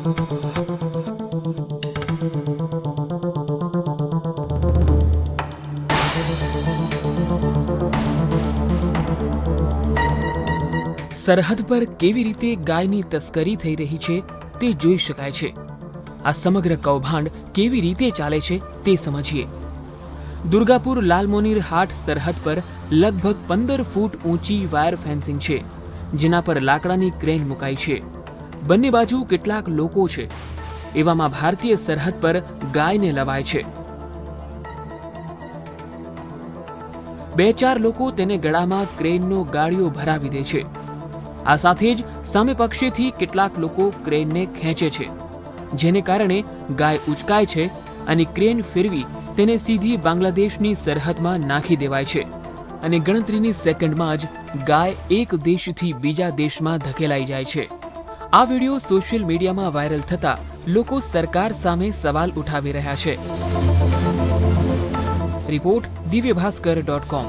સરહદ પર કેવી રીતે ગાયની તસ્કરી થઈ રહી છે તે જોઈ શકાય છે। આ સમગ્ર કૌભાંડ કેવી રીતે ચાલે છે તે સમજીએ। દુર્ગાપુર લાલમોનીર હાટ સરહદ પર લગભગ 15 ફૂટ ઊંચી વાયર ફેન્સિંગ છે, જેના પર લાકડાની ક્રેન મુકાઈ છે। બંને બાજુ કેટલાક લોકો છે। એવામાં ભારતીય સરહદ પર ગાયને લવાય છે। 2-4 લોકો તેને ગળામાં ક્રેનનો ગાળિયો ભરાવી દે છે। આ સાથે જ સામે પક્ષેથી કેટલાક લોકો ક્રેનને ખેંચે છે, જેને કારણે ગાય ઉચકાય છે અને ક્રેન ફેરવી તેને સીધી બાંગ્લાદેશની સરહદમાં નાખી દેવાય છે અને ગણતરીની સેકન્ડમાં જ ગાય એક દેશથી બીજા દેશમાં ધકેલાઈ જાય છે। આ વિડીયો સોશિયલ મીડિયામાં વાયરલ થતા લોકો સરકાર સામે સવાલ ઉઠાવી રહ્યા છે। રિપોર્ટ દિવ્યભાસ્કર.com।